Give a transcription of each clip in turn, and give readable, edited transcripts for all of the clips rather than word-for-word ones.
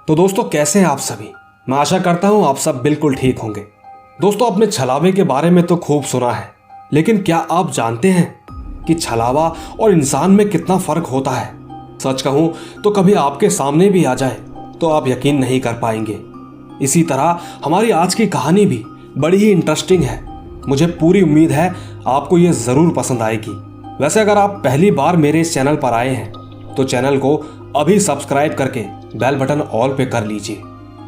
तो दोस्तों कैसे हैं आप सभी। मैं आशा करता हूं आप सब बिल्कुल ठीक होंगे। दोस्तों आपने छलावे के बारे में तो खूब सुना है, लेकिन क्या आप जानते हैं कि छलावा और इंसान में कितना फर्क होता है। सच कहूं तो कभी आपके सामने भी आ जाए तो आप यकीन नहीं कर पाएंगे। इसी तरह हमारी आज की कहानी भी बड़ी ही इंटरेस्टिंग है। मुझे पूरी उम्मीद है आपको ये जरूर पसंद आएगी। वैसे अगर आप पहली बार मेरे इस चैनल पर आए हैं तो चैनल को अभी सब्सक्राइब करके बेल बटन ऑल पे कर लीजिए।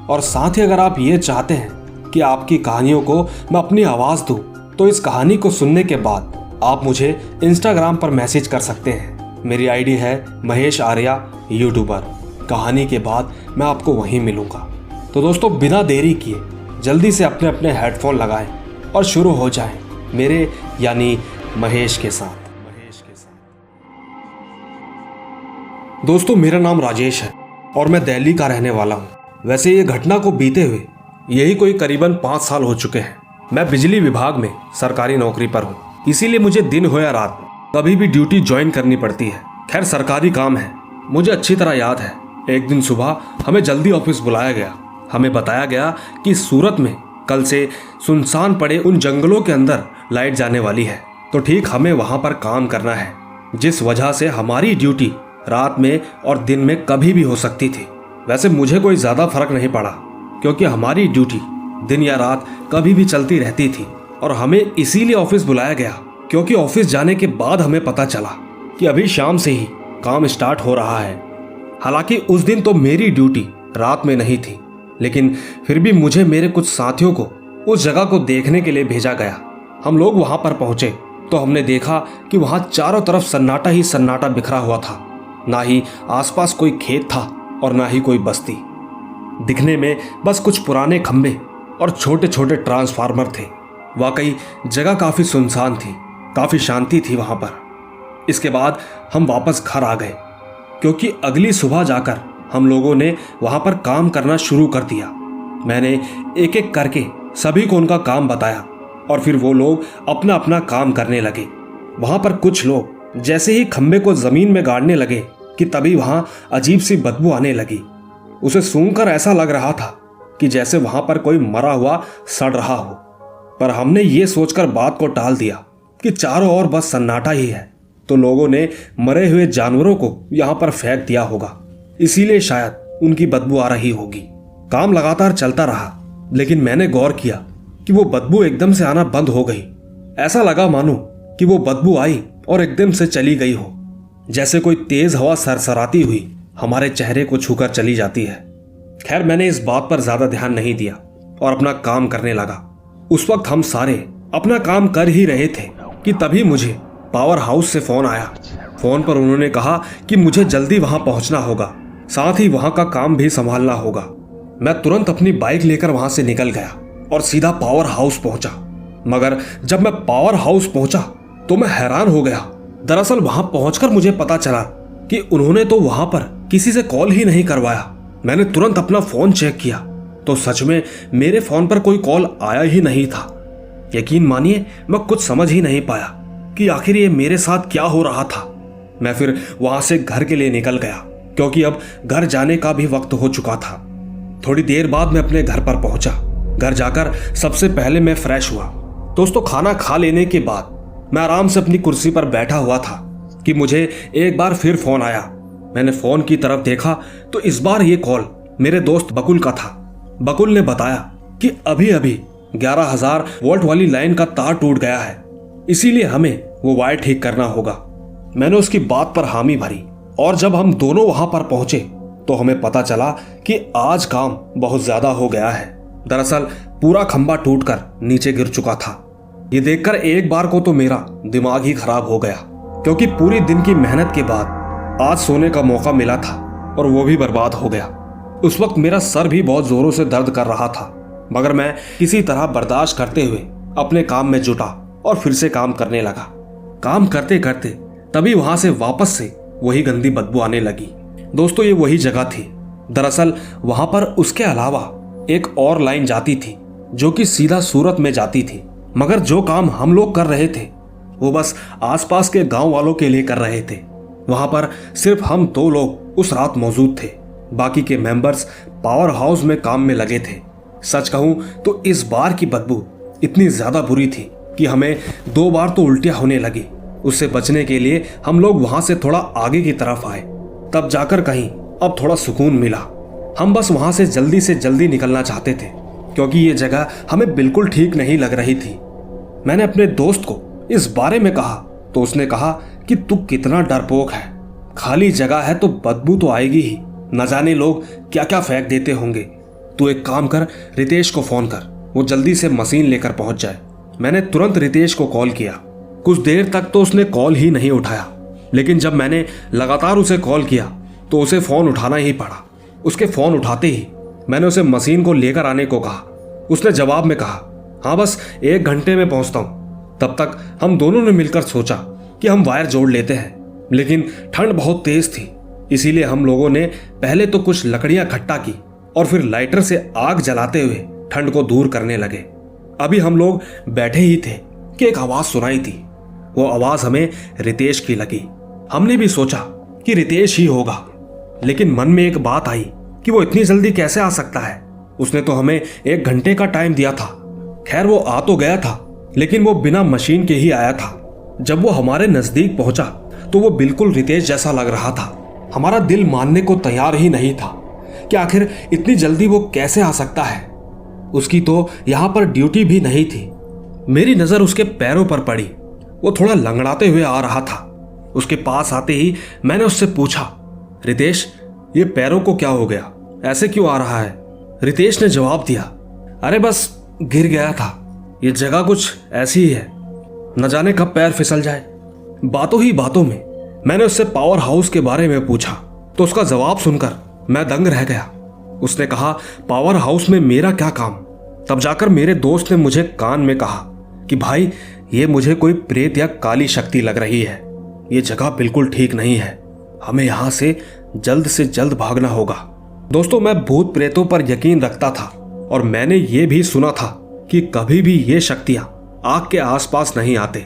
और साथ ही अगर आप ये चाहते हैं कि आपकी कहानियों को मैं अपनी आवाज़ दूं तो इस कहानी को सुनने के बाद आप मुझे इंस्टाग्राम पर मैसेज कर सकते हैं। मेरी आईडी है महेश आर्या यूट्यूबर। कहानी के बाद मैं आपको वहीं मिलूंगा। तो दोस्तों बिना देरी किए जल्दी से अपने अपने हेडफोन लगाएं और शुरू हो जाएं मेरे यानी महेश के साथ। दोस्तों मेरा नाम राजेश है और मैं दिल्ली का रहने वाला हूँ। वैसे ये घटना को बीते हुए यही कोई करीबन 5 साल हो चुके हैं। मैं बिजली विभाग में सरकारी नौकरी पर हूँ, इसीलिए मुझे दिन हो या रात कभी भी ड्यूटी ज्वाइन करनी पड़ती है। खैर सरकारी काम है। मुझे अच्छी तरह याद है, एक दिन सुबह हमें जल्दी ऑफिस बुलाया गया। हमें बताया गया कि सूरत में कल से सुनसान पड़े उन जंगलों के अंदर लाइट जाने वाली है, तो ठीक हमें वहां पर काम करना है, जिस वजह से हमारी ड्यूटी रात में और दिन में कभी भी हो सकती थी। वैसे मुझे कोई ज्यादा फर्क नहीं पड़ा, क्योंकि हमारी ड्यूटी दिन या रात कभी भी चलती रहती थी। और हमें इसीलिए ऑफिस बुलाया गया क्योंकि ऑफिस जाने के बाद हमें पता चला कि अभी शाम से ही काम स्टार्ट हो रहा है। हालांकि उस दिन तो मेरी ड्यूटी रात में नहीं थी, लेकिन फिर भी मुझे मेरे कुछ साथियों को उस जगह को देखने के लिए भेजा गया। हम लोग वहां पर पहुंचे तो हमने देखा कि वहां चारों तरफ सन्नाटा ही सन्नाटा बिखरा हुआ था। ना ही आसपास कोई खेत था और ना ही कोई बस्ती। दिखने में बस कुछ पुराने खंबे और छोटे छोटे ट्रांसफार्मर थे। वाकई जगह काफी सुनसान थी, काफी शांति थी वहां पर। इसके बाद हम वापस घर आ गए, क्योंकि अगली सुबह जाकर हम लोगों ने वहां पर काम करना शुरू कर दिया। मैंने एक एक करके सभी को उनका काम बताया और फिर वो लोग अपना अपना काम करने लगे। वहां पर कुछ लोग जैसे ही खंबे को जमीन में गाड़ने लगे कि तभी वहां अजीब सी बदबू आने लगी। उसे सूंघकर ऐसा लग रहा था कि जैसे वहां पर कोई मरा हुआ सड़ रहा हो। पर हमने ये सोचकर बात को टाल दिया कि चारों ओर बस सन्नाटा ही है, तो लोगों ने मरे हुए जानवरों को यहां पर फेंक दिया होगा, इसीलिए शायद उनकी बदबू आ रही होगी। काम लगातार चलता रहा, लेकिन मैंने गौर किया कि वो बदबू एकदम से आना बंद हो गई। ऐसा लगा मानो कि वो बदबू आई और एकदम से चली गई हो, जैसे कोई तेज हवा सरसराती हुई हमारे चेहरे को छूकर चली जाती है। खैर मैंने इस बात पर ज्यादा ध्यान नहीं दिया और अपना काम करने लगा। उस वक्त हम सारे अपना काम कर ही रहे थे कि तभी मुझे पावर हाउस से फोन आया। फोन पर उन्होंने कहा कि मुझे जल्दी वहां पहुंचना होगा, साथ ही वहां का काम भी संभालना होगा। मैं तुरंत अपनी बाइक लेकर वहां से निकल गया और सीधा पावर हाउस पहुंचा। मगर जब मैं पावर हाउस पहुंचा तो मैं हैरान हो गया। दरअसल वहां पहुंचकर मुझे पता चला कि उन्होंने तो वहां पर किसी से कॉल ही नहीं करवाया। मैंने तुरंत अपना फोन चेक किया तो सच में मेरे फोन पर कोई कॉल आया ही नहीं था। यकीन मानिए मैं कुछ समझ ही नहीं पाया कि आखिर ये मेरे साथ क्या हो रहा था। मैं फिर वहां से घर के लिए निकल गया, क्योंकि अब घर जाने का भी वक्त हो चुका था। थोड़ी देर बाद मैं अपने घर पर पहुंचा। घर जाकर सबसे पहले मैं फ्रेश हुआ। दोस्तों खाना खा लेने के बाद मैं आराम से अपनी कुर्सी पर बैठा हुआ था कि मुझे एक बार फिर फोन आया। मैंने फोन की तरफ देखा तो इस बार ये कॉल मेरे दोस्त बकुल का था। बकुल ने बताया कि अभी अभी 11,000 वोल्ट वाली लाइन का तार टूट गया है, इसीलिए हमें वो वायर ठीक करना होगा। मैंने उसकी बात पर हामी भरी और जब हम दोनों वहां पर पहुंचे तो हमें पता चला कि आज काम बहुत ज्यादा हो गया है। दरअसल पूरा खंबा टूटकर नीचे गिर चुका था। ये देखकर एक बार को तो मेरा दिमाग ही खराब हो गया, क्योंकि पूरी दिन की मेहनत के बाद आज सोने का मौका मिला था और वो भी बर्बाद हो गया। उस वक्त मेरा सर भी बहुत जोरों से दर्द कर रहा था, मगर मैं किसी तरह बर्दाश्त करते हुए अपने काम में जुटा और फिर से काम करने लगा। काम करते करते तभी वहां से वापस से वही गंदी बदबू आने लगी। दोस्तों ये वही जगह थी। दरअसल वहां पर उसके अलावा एक और लाइन जाती थी जो कि सीधा सूरत में जाती थी, मगर जो काम हम लोग कर रहे थे वो बस आसपास के गांव वालों के लिए कर रहे थे। वहां पर सिर्फ हम 2 लोग उस रात मौजूद थे। बाकी के मेंबर्स पावर हाउस में काम में लगे थे। सच कहूं तो इस बार की बदबू इतनी ज्यादा बुरी थी कि हमें 2 बार तो उल्टियां होने लगी। उससे बचने के लिए हम लोग वहां से थोड़ा आगे की तरफ आए, तब जाकर कहीं अब थोड़ा सुकून मिला। हम बस वहां से जल्दी निकलना चाहते थे क्योंकि ये जगह हमें बिल्कुल ठीक नहीं लग रही थी। मैंने अपने दोस्त को इस बारे में कहा तो उसने कहा कि तू कितना डरपोक है, खाली जगह है तो बदबू तो आएगी ही, न जाने लोग क्या क्या फेंक देते होंगे। तू एक काम कर, रितेश को फोन कर, वो जल्दी से मशीन लेकर पहुंच जाए। मैंने तुरंत रितेश को कॉल किया। कुछ देर तक तो उसने कॉल ही नहीं उठाया, लेकिन जब मैंने लगातार उसे कॉल किया तो उसे फोन उठाना ही पड़ा। उसके फोन उठाते ही मैंने उसे मशीन को लेकर आने को कहा। उसने जवाब में कहा, हाँ बस 1 घंटे में पहुंचता हूं। तब तक हम दोनों ने मिलकर सोचा कि हम वायर जोड़ लेते हैं, लेकिन ठंड बहुत तेज थी, इसीलिए हम लोगों ने पहले तो कुछ लकड़ियां इकट्ठा की और फिर लाइटर से आग जलाते हुए ठंड को दूर करने लगे। अभी हम लोग बैठे ही थे कि एक आवाज सुनाई थी। वो आवाज हमें रितेश की लगी। हमने भी सोचा कि रितेश ही होगा, लेकिन मन में एक बात आई कि वो इतनी जल्दी कैसे आ सकता है। उसने तो हमें 1 घंटे का टाइम दिया था। खैर वो आ तो गया था, लेकिन वो बिना मशीन के ही आया था। जब वो हमारे नजदीक पहुंचा तो वो बिल्कुल रितेश जैसा लग रहा था। हमारा दिल मानने को तैयार ही नहीं था कि आखिर इतनी जल्दी वो कैसे आ सकता है। उसकी तो यहां पर ड्यूटी भी नहीं थी। मेरी नजर उसके पैरों पर पड़ी। वो थोड़ा लंगड़ाते हुए आ रहा था। उसके पास आते ही मैंने उससे पूछा, रितेश ये पैरों को क्या हो गया, ऐसे क्यों आ रहा है? रितेश ने जवाब दिया, अरे बस गिर गया था, ये जगह कुछ ऐसी ही है, न जाने कब पैर फिसल जाए। बातों ही बातों में मैंने उससे पावर हाउस के बारे में पूछा तो उसका जवाब सुनकर मैं दंग रह गया। उसने कहा, पावर हाउस में मेरा क्या काम? तब जाकर मेरे दोस्त ने मुझे कान में कहा कि भाई ये मुझे कोई प्रेत या काली शक्ति लग रही है, ये जगह बिल्कुल ठीक नहीं है, हमें यहां से जल्द भागना होगा। दोस्तों मैं भूत प्रेतों पर यकीन रखता था और मैंने ये भी सुना था कि कभी भी ये शक्तियां आग के आसपास नहीं आते,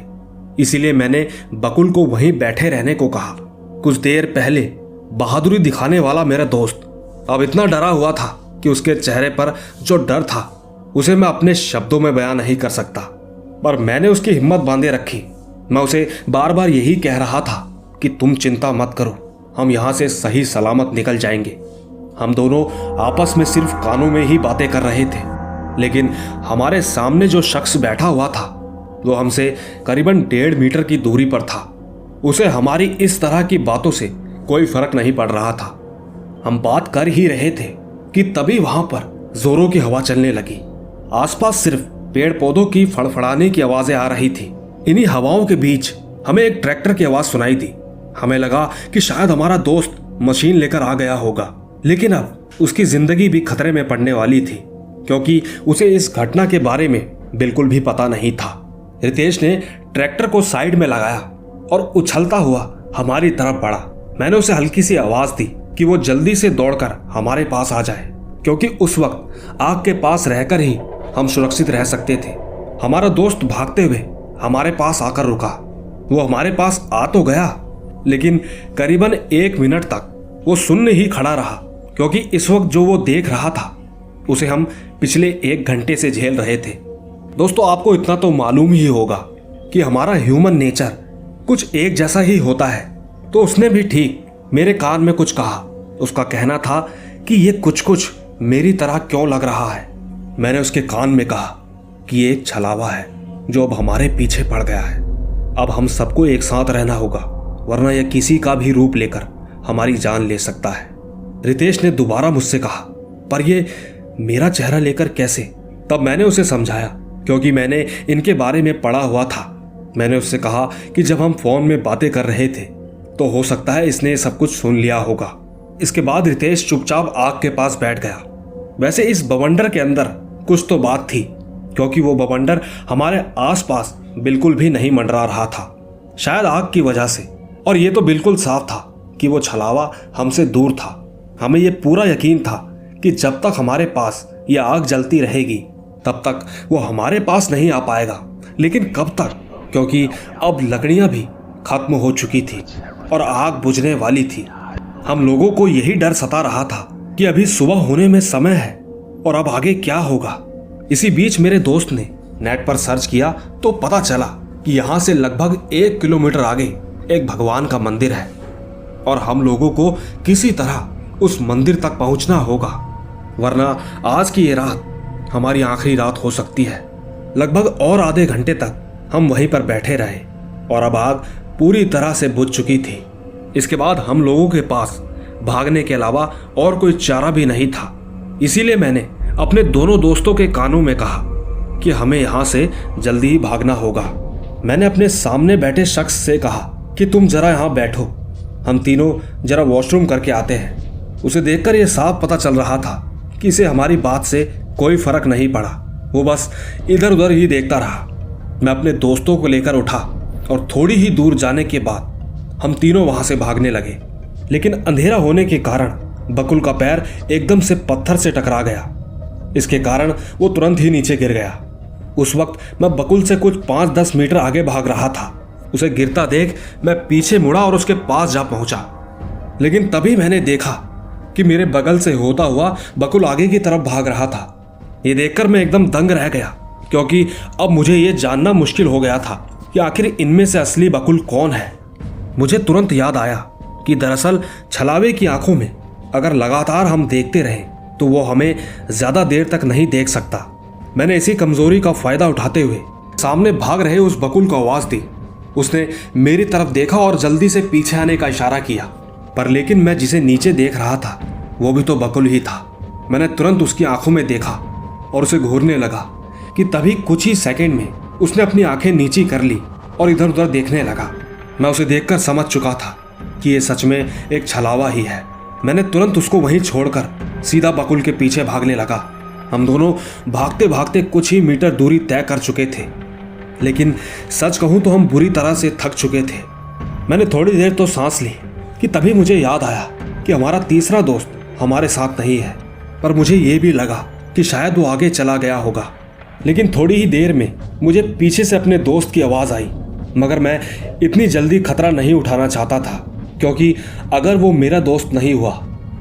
इसीलिए मैंने बकुल को वहीं बैठे रहने को कहा। कुछ देर पहले बहादुरी दिखाने वाला मेरा दोस्त अब इतना डरा हुआ था कि उसके चेहरे पर जो डर था उसे मैं अपने शब्दों में बयां नहीं कर सकता, पर मैंने उसकी हिम्मत बांधे रखी। मैं उसे बार बार यही कह रहा था कि तुम चिंता मत करो, हम यहां से सही सलामत निकल जाएंगे। हम दोनों आपस में सिर्फ कानों में ही बातें कर रहे थे, लेकिन हमारे सामने जो शख्स बैठा हुआ था वो हमसे करीबन 1.5 मीटर की दूरी पर था। उसे हमारी इस तरह की बातों से कोई फर्क नहीं पड़ रहा था। हम बात कर ही रहे थे कि तभी वहां पर जोरों की हवा चलने लगी। आसपास सिर्फ पेड़ पौधों की फड़फड़ाने की आवाजें आ रही थी। इन्हीं हवाओं के बीच हमें एक ट्रैक्टर की आवाज सुनाई दी। हमें लगा कि शायद हमारा दोस्त मशीन लेकर आ गया होगा, लेकिन अब उसकी जिंदगी भी खतरे में पड़ने वाली थी क्योंकि उसे इस घटना के बारे में बिल्कुल भी पता नहीं था। रितेश ने ट्रैक्टर को साइड में लगाया और उछलता हुआ हमारी तरफ बढ़ा। मैंने उसे हल्की सी आवाज दी कि वो जल्दी से दौड़कर हमारे पास आ जाए, क्योंकि उस वक्त आग के पास रहकर ही हम सुरक्षित रह सकते थे। हमारा दोस्त भागते हुए हमारे पास आकर रुका। वो हमारे पास आ तो गया, लेकिन करीबन 1 मिनट तक वो सुनने ही खड़ा रहा, क्योंकि इस वक्त जो वो देख रहा था उसे हम पिछले 1 घंटे से झेल रहे थे। दोस्तों आपको इतना तो मालूम ही होगा कि हमारा ह्यूमन नेचर कुछ एक जैसा ही होता है। तो उसने भी ठीक मेरे कान में कुछ कहा। उसका कहना था कि ये कुछ मेरी तरह क्यों लग रहा है। मैंने उसके कान में कहा कि ये एक छलावा है जो अब हमारे पीछे पड़ गया है। अब हम सबको एक साथ रहना होगा, वरना यह किसी का भी रूप लेकर हमारी जान ले सकता है। रितेश ने दोबारा मुझसे कहा, पर ये मेरा चेहरा लेकर कैसे? तब मैंने उसे समझाया, क्योंकि मैंने इनके बारे में पढ़ा हुआ था। मैंने उससे कहा कि जब हम फोन में बातें कर रहे थे तो हो सकता है इसने सब कुछ सुन लिया होगा। इसके बाद रितेश चुपचाप आग के पास बैठ गया। वैसे इस बवंडर के अंदर कुछ तो बात थी, क्योंकि वो बवंडर हमारे आसपास बिल्कुल भी नहीं मंडरा रहा था, शायद आग की वजह से। और ये तो बिल्कुल साफ था कि वो छलावा हमसे दूर था। हमें ये पूरा यकीन था कि जब तक हमारे पास ये आग जलती रहेगी तब तक वो हमारे पास नहीं आ पाएगा। लेकिन कब तक? क्योंकि अब लकड़ियां भी खत्म हो चुकी थी और आग बुझने वाली थी। हम लोगों को यही डर सता रहा था कि अभी सुबह होने में समय है और अब आगे क्या होगा। इसी बीच मेरे दोस्त ने नेट पर सर्च किया तो पता चला कि यहाँ से लगभग 1 किलोमीटर आगे एक भगवान का मंदिर है और हम लोगों को किसी तरह उस मंदिर तक पहुंचना होगा, वरना आज की ये रात हमारी आखिरी रात हो सकती है। लगभग और आधे घंटे तक हम वहीं पर बैठे रहे और अब आग पूरी तरह से बुझ चुकी थी। इसके बाद हम लोगों के पास भागने के अलावा और कोई चारा भी नहीं था। इसीलिए मैंने अपने दोनों दोस्तों के कानों में कहा कि हमें यहाँ से जल्दी ही भागना होगा। मैंने अपने सामने बैठे शख्स से कहा कि तुम जरा यहाँ बैठो, हम तीनों जरा वॉशरूम करके आते हैं। उसे देखकर यह साफ पता चल रहा था कि इसे हमारी बात से कोई फर्क नहीं पड़ा। वो बस इधर उधर ही देखता रहा। मैं अपने दोस्तों को लेकर उठा और थोड़ी ही दूर जाने के बाद हम तीनों वहां से भागने लगे, लेकिन अंधेरा होने के कारण बकुल का पैर एकदम से पत्थर से टकरा गया। इसके कारण वो तुरंत ही नीचे गिर गया। उस वक्त मैं बकुल से कुछ 5-10 मीटर आगे भाग रहा था। उसे गिरता देख मैं पीछे मुड़ा और उसके पास जा पहुंचा, लेकिन तभी मैंने देखा कि मेरे बगल से होता हुआ बकुल आगे की तरफ भाग रहा था। ये देखकर मैं एकदम दंग रह गया, क्योंकि अब मुझे ये जानना मुश्किल हो गया था कि आखिर इनमें से असली बकुल कौन है। मुझे तुरंत याद आया कि दरअसल छलावे की आंखों में अगर लगातार हम देखते रहें तो वो हमें ज्यादा देर तक नहीं देख सकता। मैंने इसी कमजोरी का फायदा उठाते हुए सामने भाग रहे उस बकुल को आवाज दी। उसने मेरी तरफ देखा और जल्दी से पीछे आने का इशारा किया, पर लेकिन मैं जिसे नीचे देख रहा था वो भी तो बकुल ही था। मैंने तुरंत उसकी आंखों में देखा और उसे घूरने लगा कि तभी कुछ ही सेकंड में उसने अपनी आंखें नीची कर ली और इधर उधर देखने लगा। मैं उसे देखकर समझ चुका था कि ये सच में एक छलावा ही है। मैंने तुरंत उसको वहीं छोड़कर सीधा बकुल के पीछे भागने लगा। हम दोनों भागते भागते कुछ ही मीटर दूरी तय कर चुके थे, लेकिन सच कहूं तो हम बुरी तरह से थक चुके थे। मैंने थोड़ी देर तो सांस ली कि तभी मुझे याद आया कि हमारा तीसरा दोस्त हमारे साथ नहीं है, पर मुझे ये भी लगा कि शायद वो आगे चला गया होगा। लेकिन थोड़ी ही देर में मुझे पीछे से अपने दोस्त की आवाज़ आई, मगर मैं इतनी जल्दी खतरा नहीं उठाना चाहता था, क्योंकि अगर वो मेरा दोस्त नहीं हुआ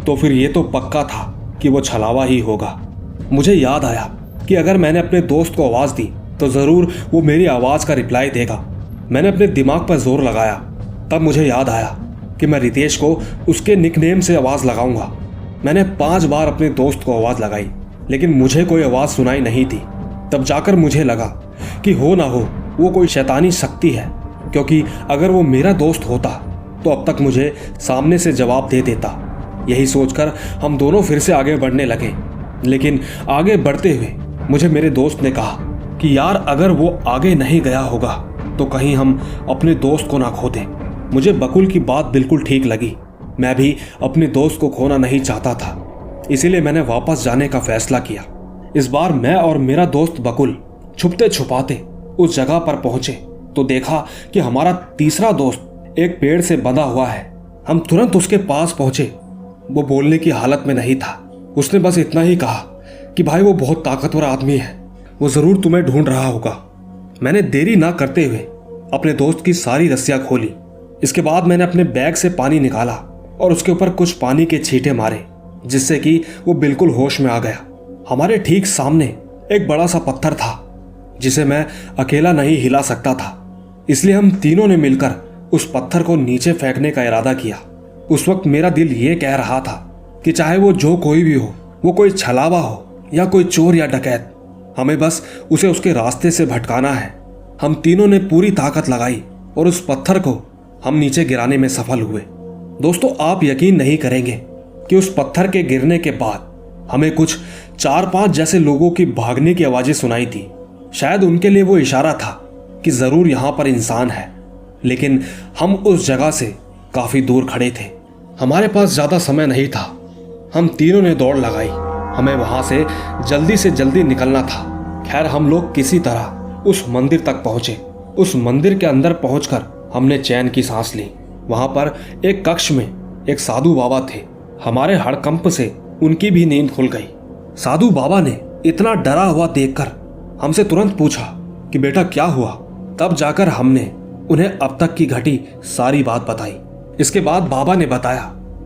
तो फिर ये तो पक्का था कि वो छलावा ही होगा। मुझे याद आया कि अगर मैंने अपने दोस्त को आवाज़ दी तो ज़रूर वो मेरी आवाज़ का रिप्लाई देगा। मैंने अपने दिमाग पर जोर लगाया। तब मुझे याद आया कि मैं रितेश को उसके निकनेम से आवाज़ लगाऊंगा। मैंने 5 बार अपने दोस्त को आवाज़ लगाई, लेकिन मुझे कोई आवाज़ सुनाई नहीं थी। तब जाकर मुझे लगा कि हो ना हो वो कोई शैतानी शक्ति है, क्योंकि अगर वो मेरा दोस्त होता तो अब तक मुझे सामने से जवाब दे देता। यही सोचकर हम दोनों फिर से आगे बढ़ने लगे, लेकिन आगे बढ़ते हुए मुझे मेरे दोस्त ने कहा कि यार अगर वो आगे नहीं गया होगा तो कहीं हम अपने दोस्त को ना खो दें। मुझे बकुल की बात बिल्कुल ठीक लगी। मैं भी अपने दोस्त को खोना नहीं चाहता था, इसीलिए मैंने वापस जाने का फैसला किया। इस बार मैं और मेरा दोस्त बकुल छुपते छुपाते उस जगह पर पहुंचे तो देखा कि हमारा तीसरा दोस्त एक पेड़ से बंधा हुआ है। हम तुरंत उसके पास पहुंचे। वो बोलने की हालत में नहीं था। उसने बस इतना ही कहा कि भाई वो बहुत ताकतवर आदमी है, वो जरूर तुम्हें ढूंढ रहा होगा। मैंने देरी ना करते हुए अपने दोस्त की सारी रस्सियां खोली। इसके बाद मैंने अपने बैग से पानी निकाला और उसके ऊपर कुछ पानी के छींटे मारे, जिससे कि वो बिल्कुल होश में आ गया। हमारे ठीक सामने एक बड़ा सा पत्थर था जिसे मैं अकेला नहीं हिला सकता था, इसलिए हम तीनों ने मिलकर उस पत्थर को नीचे फेंकने का इरादा किया। उस वक्त मेरा दिल ये कह रहा था कि चाहे वो जो कोई भी हो, वो कोई छलावा हो या कोई चोर या डकैत, हमें बस उसे उसके रास्ते से भटकाना है। हम तीनों ने पूरी ताकत लगाई और उस पत्थर को हम नीचे गिराने में सफल हुए। दोस्तों, आप यकीन नहीं करेंगे कि उस पत्थर के गिरने के बाद हमें कुछ 4-5 जैसे लोगों की भागने की आवाजें सुनाई थी। शायद उनके लिए वो इशारा था कि जरूर यहां पर इंसान है, लेकिन हम उस जगह से काफी दूर खड़े थे। हमारे पास ज्यादा समय नहीं था। हम तीनों ने दौड़ लगाई। हमें वहां से जल्दी निकलना था। खैर, हम लोग किसी तरह उस मंदिर तक पहुंचे। उस मंदिर के अंदर पहुंचकर हमने चैन की सांस ली। वहां पर एक कक्ष में एक साधु बाबा थे। हमारे हड़कंप से उनकी भी नींद खुल गई। साधु बाबा ने इतना डरा हुआ देखकर हमसे तुरंत पूछा कि बेटा क्या हुआ। तब जाकर हमने उन्हें अब तक की घटी सारी बात बताई। इसके बाद बाबा ने बताया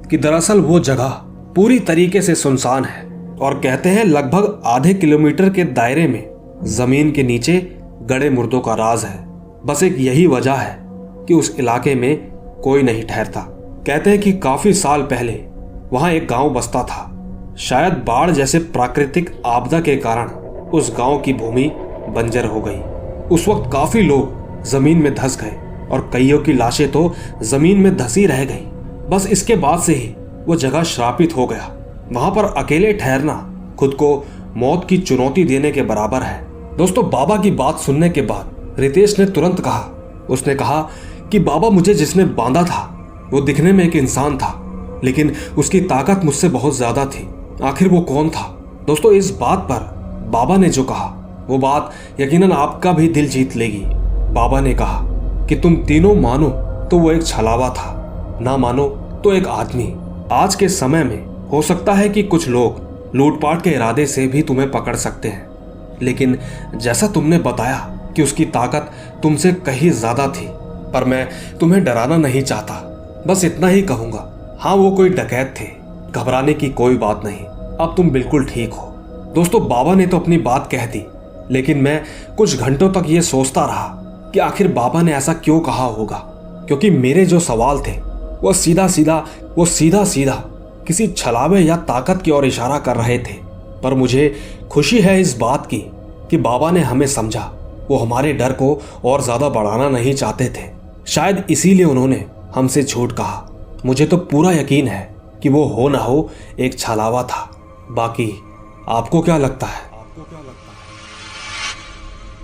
कि दरअसल वो जगह पूरी तरीके से सुनसान है और कहते हैं लगभग आधे किलोमीटर के दायरे में जमीन के नीचे गड़े मुर्दों का राज है। बस एक यही वजह है कि उस इलाके में कोई नहीं ठहरता। कहते हैं कि काफी साल पहले वहां एक गांव बसता था। शायद बाढ़ जैसे प्राकृतिक आपदा के कारण उस गांव की भूमि बंजर हो गई। उस वक्त काफी लोग जमीन में धंस गए और कईयों की लाशें तो जमीन में धंसी रह गई। बस इसके बाद से ही वो जगह श्रापित हो गया। वहां पर अकेले ठहरना खुद को मौत की चुनौती देने के बराबर है। दोस्तों, बाबा की बात सुनने के बाद रितेश ने तुरंत कहा, उसने कहा कि बाबा, मुझे जिसने बांधा था वो दिखने में एक इंसान था, लेकिन उसकी ताकत मुझसे बहुत ज्यादा थी। आखिर वो कौन था? दोस्तों, इस बात पर बाबा ने जो कहा वो बात यकीनन आपका भी दिल जीत लेगी। बाबा ने कहा कि तुम तीनों मानो तो वो एक छलावा था, ना मानो तो एक आदमी। आज के समय में हो सकता है कि कुछ लोग लूटपाट के इरादे से भी तुम्हें पकड़ सकते हैं, लेकिन जैसा तुमने बताया कि उसकी ताकत तुमसे कहीं ज्यादा थी, पर मैं तुम्हें डराना नहीं चाहता। बस इतना ही कहूंगा, हाँ वो कोई डकैत थे, घबराने की कोई बात नहीं, अब तुम बिल्कुल ठीक हो। दोस्तों, बाबा ने तो अपनी बात कह दी, लेकिन मैं कुछ घंटों तक ये सोचता रहा कि आखिर बाबा ने ऐसा क्यों कहा होगा, क्योंकि मेरे जो सवाल थे वो सीधा सीधा किसी छलावे या ताकत की ओर इशारा कर रहे थे। पर मुझे खुशी है इस बात की कि बाबा ने हमें समझा। वो हमारे डर को और ज्यादा बढ़ाना नहीं चाहते थे। शायद इसीलिए उन्होंने हमसे झूठ कहा। मुझे तो पूरा यकीन है कि वो हो ना हो एक छलावा था। बाकी आपको क्या लगता है?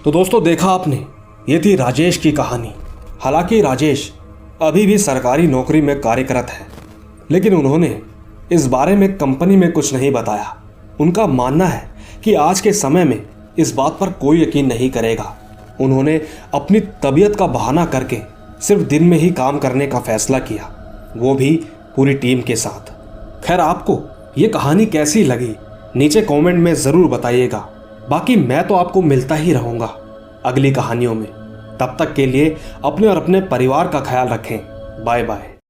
तो दोस्तों, देखा आपने, ये थी राजेश की कहानी। हालांकि राजेश अभी भी सरकारी नौकरी में कार्यरत है, लेकिन उन्होंने इस बारे में कंपनी में कुछ नहीं बताया। उनका मानना है कि आज के समय में इस बात पर कोई यकीन नहीं करेगा। उन्होंने अपनी तबीयत का बहाना करके सिर्फ दिन में ही काम करने का फैसला किया, वो भी पूरी टीम के साथ। खैर, आपको ये कहानी कैसी लगी नीचे कमेंट में ज़रूर बताइएगा। बाकी मैं तो आपको मिलता ही रहूँगा अगली कहानियों में। तब तक के लिए अपने और अपने परिवार का ख्याल रखें। Bye bye.